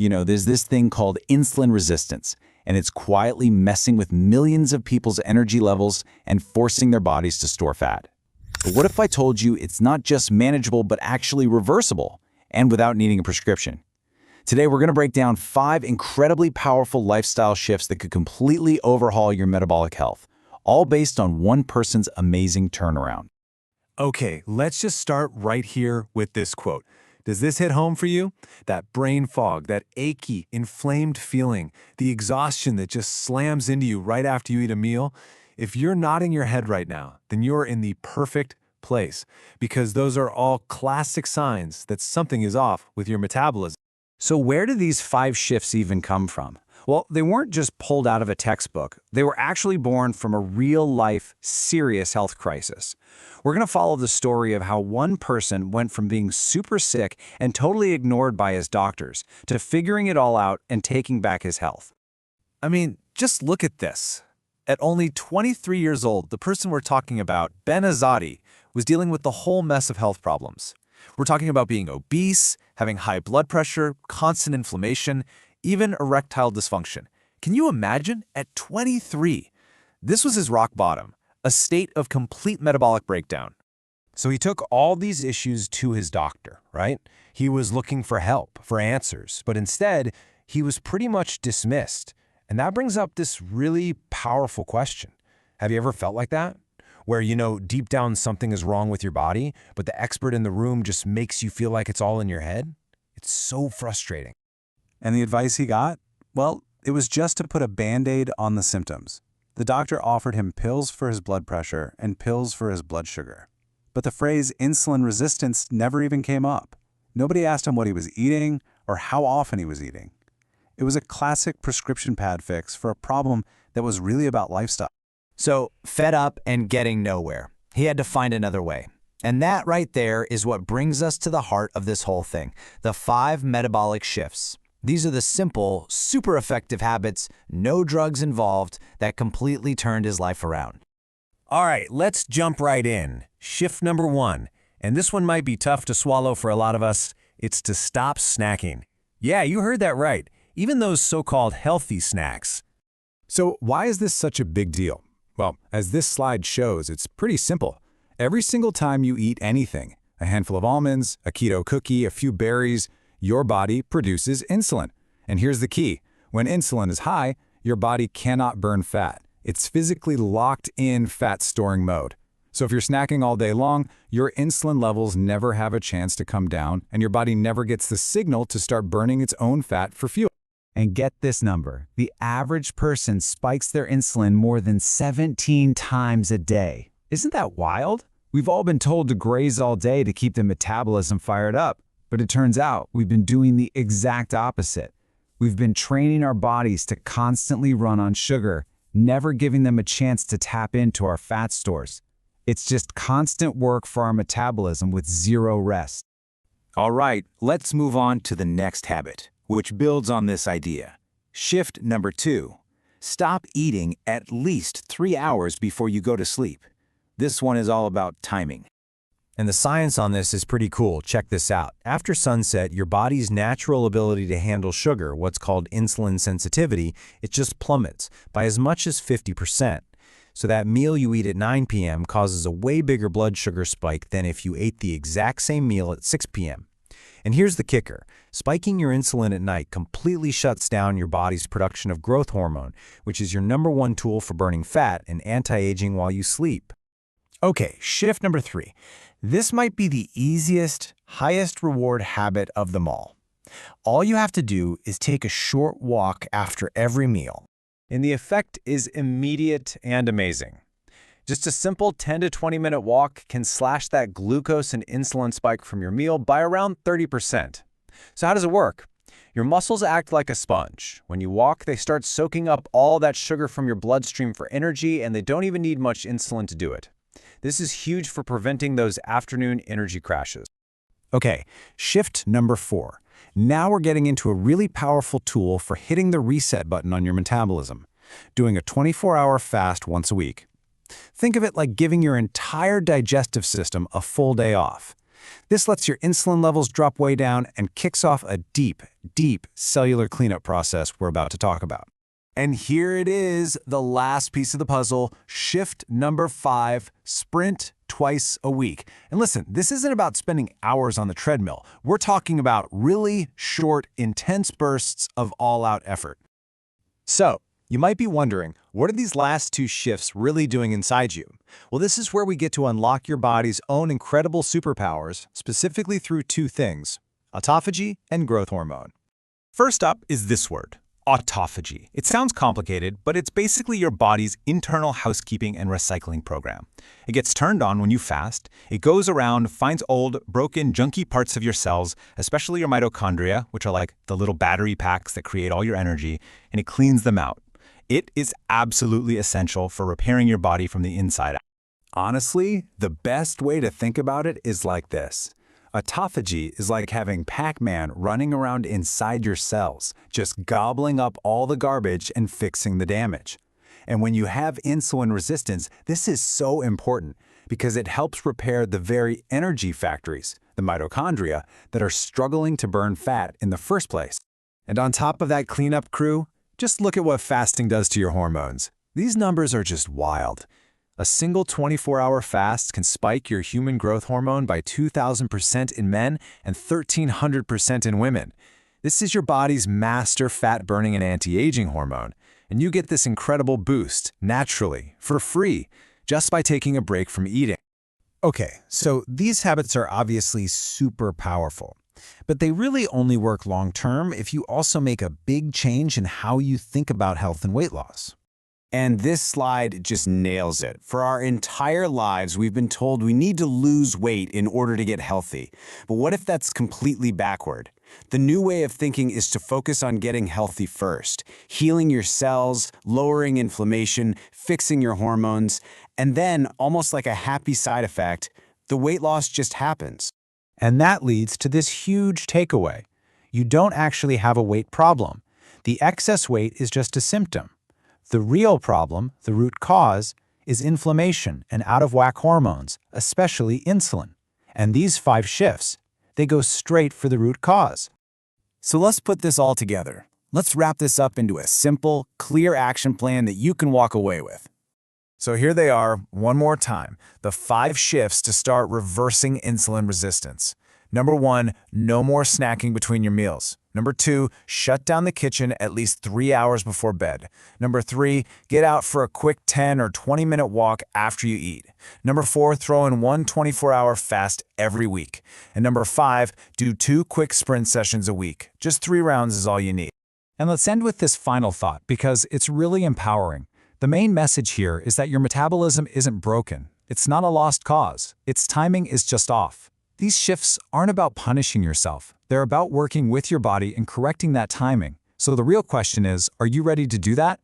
There's this thing called insulin resistance, and it's quietly messing with millions of people's energy levels and forcing their bodies to store fat. But what if I told you it's not just manageable, but actually reversible, and without needing a prescription? Today, we're going to break down 5 incredibly powerful lifestyle shifts that could completely overhaul your metabolic health, all based on one person's amazing turnaround. Okay, let's just start right here with this quote. Does this hit home for you? That brain fog, that achy, inflamed feeling, the exhaustion that just slams into you right after you eat a meal? If you're nodding your head right now, then you're in the perfect place, because those are all classic signs that something is off with your metabolism. So where do these 5 shifts even come from? Well, they weren't just pulled out of a textbook. They were actually born from a real-life, serious health crisis. We're going to follow the story of how one person went from being super sick and totally ignored by his doctors to figuring it all out and taking back his health. I mean, just look at this. At only 23 years old, the person we're talking about, Ben Azadi, was dealing with the whole mess of health problems. We're talking about being obese, having high blood pressure, constant inflammation, even erectile dysfunction. Can you imagine? At 23, this was his rock bottom, a state of complete metabolic breakdown. So he took all these issues to his doctor, right? He was looking for help, for answers, but instead, he was pretty much dismissed. And that brings up this really powerful question. Have you ever felt like that? Where, deep down something is wrong with your body, but the expert in the room just makes you feel like it's all in your head? It's so frustrating. And the advice he got? Well, it was just to put a Band-Aid on the symptoms. The doctor offered him pills for his blood pressure and pills for his blood sugar. But the phrase insulin resistance never even came up. Nobody asked him what he was eating or how often he was eating. It was a classic prescription pad fix for a problem that was really about lifestyle. So, fed up and getting nowhere, he had to find another way. And that right there is what brings us to the heart of this whole thing, the 5 metabolic shifts. These are the simple, super effective habits, no drugs involved, that completely turned his life around. All right, let's jump right in. Shift number 1, and this one might be tough to swallow for a lot of us. It's to stop snacking. Yeah, you heard that right. Even those so-called healthy snacks. So why is this such a big deal? Well, as this slide shows, it's pretty simple. Every single time you eat anything, a handful of almonds, a keto cookie, a few berries, your body produces insulin. And here's the key. When insulin is high, your body cannot burn fat. It's physically locked in fat-storing mode. So if you're snacking all day long, your insulin levels never have a chance to come down, and your body never gets the signal to start burning its own fat for fuel. And get this number. The average person spikes their insulin more than 17 times a day. Isn't that wild? We've all been told to graze all day to keep the metabolism fired up. But it turns out we've been doing the exact opposite. We've been training our bodies to constantly run on sugar, never giving them a chance to tap into our fat stores. It's just constant work for our metabolism with zero rest. All right, let's move on to the next habit, which builds on this idea. Shift number 2. Stop eating at least 3 hours before you go to sleep. This one is all about timing. And the science on this is pretty cool. Check this out. After sunset, your body's natural ability to handle sugar, what's called insulin sensitivity, it just plummets by as much as 50%. So that meal you eat at 9 p.m. causes a way bigger blood sugar spike than if you ate the exact same meal at 6 p.m. And here's the kicker. Spiking your insulin at night completely shuts down your body's production of growth hormone, which is your #1 tool for burning fat and anti-aging while you sleep. Okay, shift number 3. This might be the easiest, highest reward habit of them all. All you have to do is take a short walk after every meal. And the effect is immediate and amazing. Just a simple 10 to 20 minute walk can slash that glucose and insulin spike from your meal by around 30%. So how does it work? Your muscles act like a sponge. When you walk, they start soaking up all that sugar from your bloodstream for energy, and they don't even need much insulin to do it. This is huge for preventing those afternoon energy crashes. Okay, shift number 4. Now we're getting into a really powerful tool for hitting the reset button on your metabolism, doing a 24-hour fast once a week. Think of it like giving your entire digestive system a full day off. This lets your insulin levels drop way down and kicks off a deep, deep cellular cleanup process we're about to talk about. And here it is, the last piece of the puzzle, shift number 5, sprint twice a week. And listen, this isn't about spending hours on the treadmill. We're talking about really short, intense bursts of all-out effort. So, you might be wondering, what are these last 2 shifts really doing inside you? Well, this is where we get to unlock your body's own incredible superpowers, specifically through 2 things: autophagy and growth hormone. First up is this word, autophagy. It sounds complicated, but it's basically your body's internal housekeeping and recycling program. It gets turned on when you fast. It goes around, finds old, broken, junky parts of your cells, especially your mitochondria, which are like the little battery packs that create all your energy, and it cleans them out. It is absolutely essential for repairing your body from the inside out. Honestly, the best way to think about it is like this. Autophagy is like having Pac-Man running around inside your cells, just gobbling up all the garbage and fixing the damage. And when you have insulin resistance, this is so important because it helps repair the very energy factories, the mitochondria, that are struggling to burn fat in the first place. And on top of that cleanup crew, just look at what fasting does to your hormones. These numbers are just wild. A single 24-hour fast can spike your human growth hormone by 2,000% in men and 1,300% in women. This is your body's master fat-burning and anti-aging hormone, and you get this incredible boost, naturally, for free, just by taking a break from eating. Okay, so these habits are obviously super powerful, but they really only work long-term if you also make a big change in how you think about health and weight loss. And this slide just nails it. For our entire lives, we've been told we need to lose weight in order to get healthy. But what if that's completely backward? The new way of thinking is to focus on getting healthy first, healing your cells, lowering inflammation, fixing your hormones, and then, almost like a happy side effect, the weight loss just happens. And that leads to this huge takeaway. You don't actually have a weight problem. The excess weight is just a symptom. The real problem, the root cause, is inflammation and out-of-whack hormones, especially insulin. And these 5 shifts, they go straight for the root cause. So let's put this all together. Let's wrap this up into a simple, clear action plan that you can walk away with. So here they are, one more time, the 5 shifts to start reversing insulin resistance. Number 1, no more snacking between your meals. Number 2, shut down the kitchen at least 3 hours before bed. Number 3, get out for a quick 10 or 20-minute walk after you eat. Number 4, throw in one 24-hour fast every week. And number 5, do 2 quick sprint sessions a week. Just 3 rounds is all you need. And let's end with this final thought because it's really empowering. The main message here is that your metabolism isn't broken. It's not a lost cause. Its timing is just off. These shifts aren't about punishing yourself. They're about working with your body and correcting that timing. So the real question is, are you ready to do that?